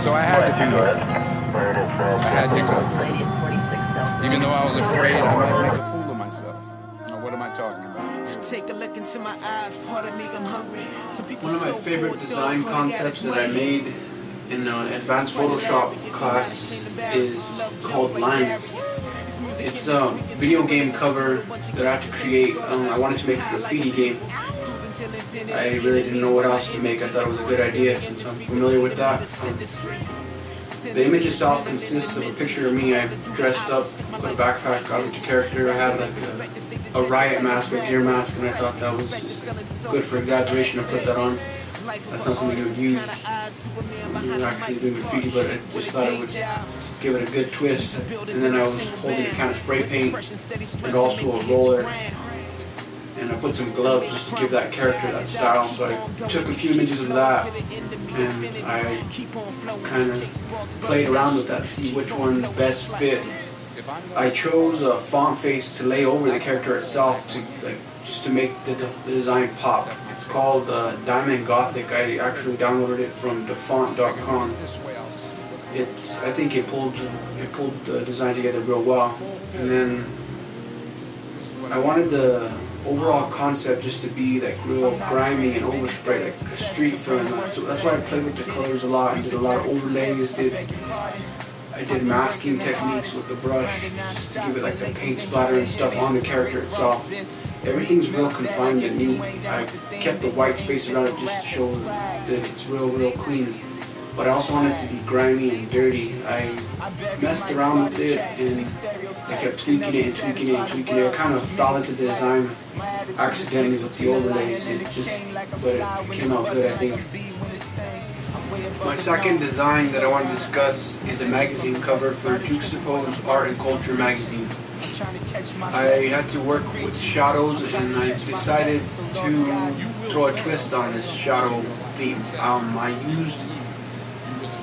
So I had to be there. I had to go. Even though I was afraid I might make a fool of myself. Now, what am I talking about? Take a look into my eyes, pardon me, I'm hungry. One of my favorite design concepts that I made in an advanced Photoshop class is called Lines. It's a video game cover that I had to create. I wanted to make a graffiti game. I really didn't know what else to make. I thought it was a good idea since I'm familiar with that. The image itself consists of a picture of me. I dressed up with a backpack, got into character. I had like a riot mask, a gear mask, and I thought that was just good for exaggeration to put that on. That's not something you would use when you're actually doing graffiti, but I just thought it would give it a good twist. And then I was holding a can of spray paint and also a roller. And I put some gloves just to give that character that style. So I took a few images of that and I kind of played around with that to see which one best fit. I chose a font face to lay over the character itself to just to make the design pop. It's called Diamond Gothic. I actually downloaded it from defont.com. I think it pulled the design together real well. And then I wanted the overall concept just to be like real grimy and overspray, like a street film. So that's why I played with the colors a lot. I did a lot of overlays. I did masking techniques with the brush just to give it like the paint splatter and stuff on the character itself. Everything's real confined and neat. I kept the white space around it just to show that it's real clean. But I also wanted it to be grimy and dirty. I messed around with it and I kept tweaking it and tweaking it and tweaking it. I kind of fell into the design accidentally with the overlays. But it came out good, I think. My second design that I want to discuss is a magazine cover for Juxtapose Art and Culture magazine. I had to work with shadows and I decided to throw a twist on this shadow theme. I used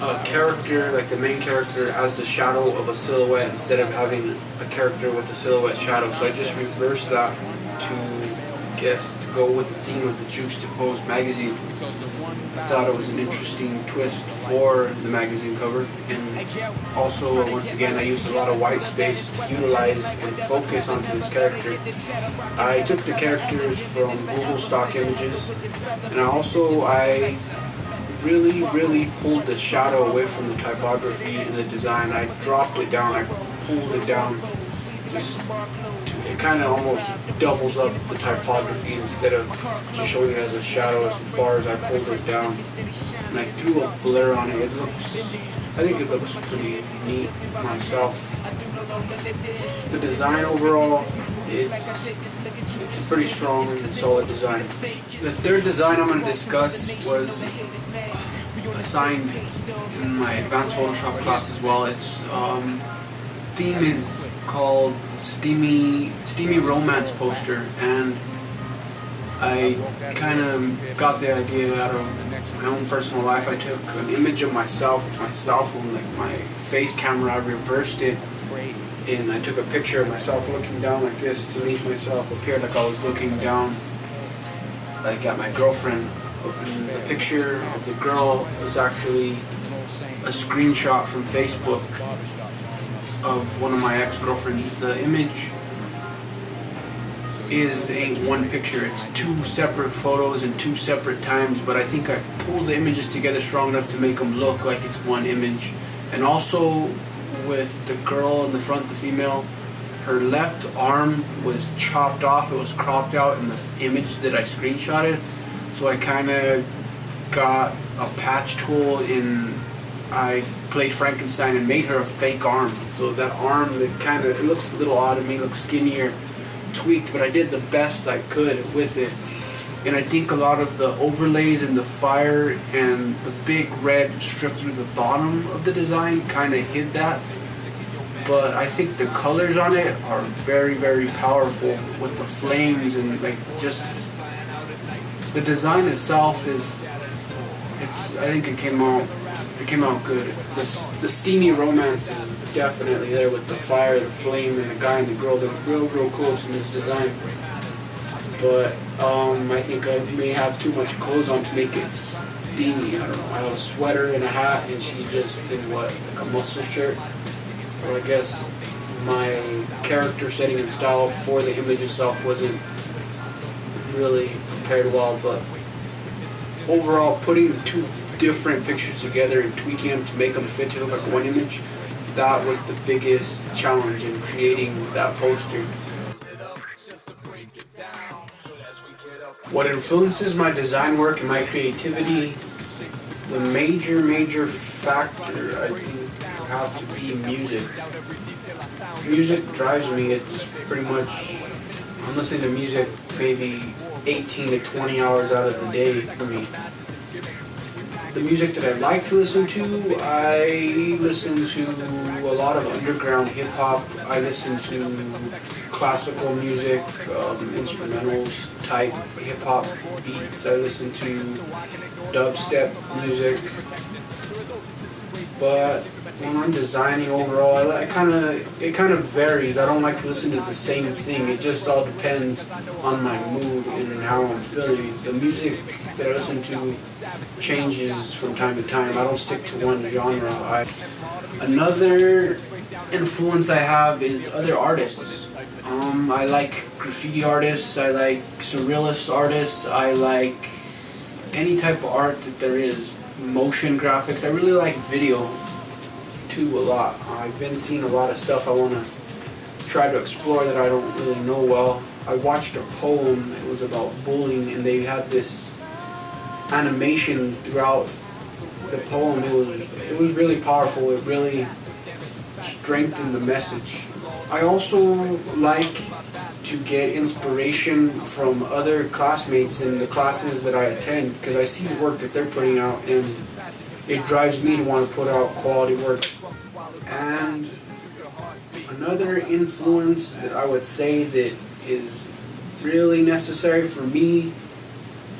a character, like the main character, as the shadow of a silhouette instead of having a character with a silhouette shadow. So I just reversed that to go with the theme of the Juxtapose magazine. I thought it was an interesting twist for the magazine cover, and also once again I used a lot of white space to utilize and focus onto this character. I took the characters from Google stock images, and I really pulled the shadow away from the typography in the design. I dropped it down, I pulled it down, it kind of almost doubles up the typography instead of just showing it as a shadow as far as I pulled it down. And I threw a blur on it. I think it looks pretty neat myself. The design overall, it's a pretty strong and solid design. The third design I'm going to discuss was assigned in my advanced Photoshop class as well. Its theme is called Steamy Romance Poster, and I kind of got the idea out of my own personal life. I took an image of myself with my cell phone, like my face camera. I reversed it, and I took a picture of myself looking down like this to make myself appear like I was looking down, like at my girlfriend. And the picture of the girl was actually a screenshot from Facebook of one of my ex-girlfriends. The image ain't one picture. It's two separate photos in two separate times, but I think I pulled the images together strong enough to make them look like it's one image. And also with the girl in the front, the female, her left arm was chopped off. It was cropped out in the image that I screenshotted. So I kind of got a patch tool I played Frankenstein and made her a fake arm. So that arm, it looks a little odd to me, looks skinnier, tweaked, but I did the best I could with it. And I think a lot of the overlays and the fire and the big red strip through the bottom of the design kind of hid that. But I think the colors on it are very powerful with the flames and just the design itself I think it came out good. The steamy romance is definitely there with the fire, the flame, and the guy and the girl. They're real close in this design. But I think I may have too much clothes on to make it beanie. I don't know. I have a sweater and a hat, and she's just in what, like a muscle shirt. So I guess my character setting and style for the image itself wasn't really prepared well, but overall, putting the two different pictures together and tweaking them to make them fit to look like one image, that was the biggest challenge in creating that poster. What influences my design work and my creativity, the major factor I think have to be music. Music drives me. It's pretty much, I'm listening to music maybe 18 to 20 hours out of the day for me. The music that I like to listen to, I listen to a lot of underground hip-hop. I listen to classical music, instrumentals type hip-hop beats. I listen to dubstep music. But when I'm designing overall, it kind of varies. I don't like to listen to the same thing. It just all depends on my mood and how I'm feeling. The music that I listen to changes from time to time. I don't stick to one genre. Another influence I have is other artists. I like graffiti artists. I like surrealist artists. I like any type of art that there is. Motion graphics. I really like video too a lot. I've been seeing a lot of stuff I want to try to explore that I don't really know well. I watched a poem. It was about bullying, and they had this animation throughout the poem. It was really powerful. It really strengthened the message. I also like to get inspiration from other classmates in the classes that I attend, because I see the work that they're putting out and it drives me to want to put out quality work. And another influence that I would say that is really necessary for me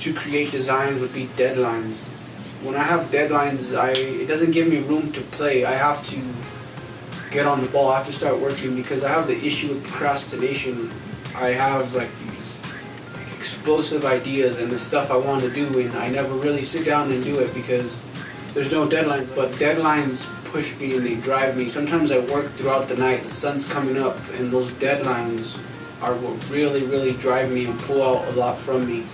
to create designs would be deadlines. When I have deadlines, it doesn't give me room to play. I have to get on the ball. I have to start working because I have the issue of procrastination. I have like these explosive ideas and the stuff I want to do, and I never really sit down and do it because there's no deadlines. But deadlines push me and they drive me. Sometimes I work throughout the night, the sun's coming up, and those deadlines are what really drive me and pull out a lot from me.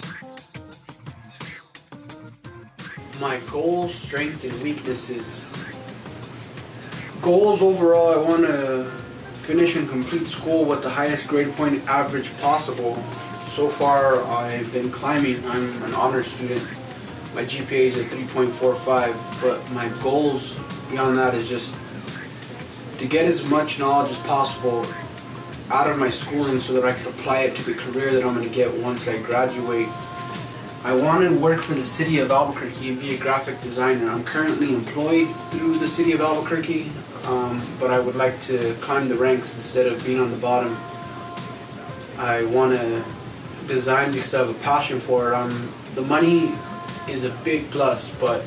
My goals, strengths, and weaknesses. Goals overall, I want to finish and complete school with the highest grade point average possible. So far, I've been climbing. I'm an honors student. My GPA is at 3.45, but my goals beyond that is just to get as much knowledge as possible out of my schooling so that I can apply it to the career that I'm going to get once I graduate. I want to work for the city of Albuquerque and be a graphic designer. I'm currently employed through the city of Albuquerque, but I would like to climb the ranks instead of being on the bottom. I want to design because I have a passion for it. The money is a big plus, but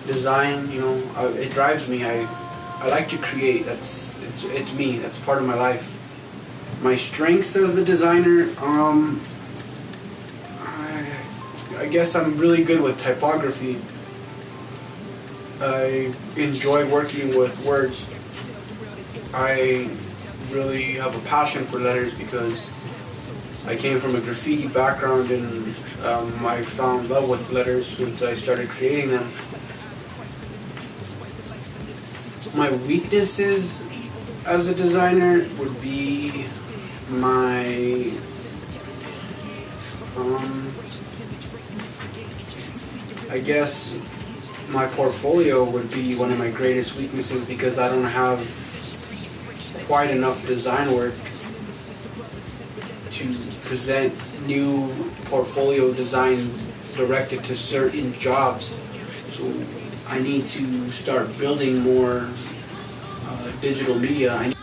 design, it drives me. I like to create. It's me. That's part of my life. My strengths as a designer, I guess I'm really good with typography. I enjoy working with words. I really have a passion for letters because I came from a graffiti background and I found love with letters once I started creating them. My weaknesses as a designer would be my I guess my portfolio would be one of my greatest weaknesses because I don't have quite enough design work to present new portfolio designs directed to certain jobs. So I need to start building more digital media.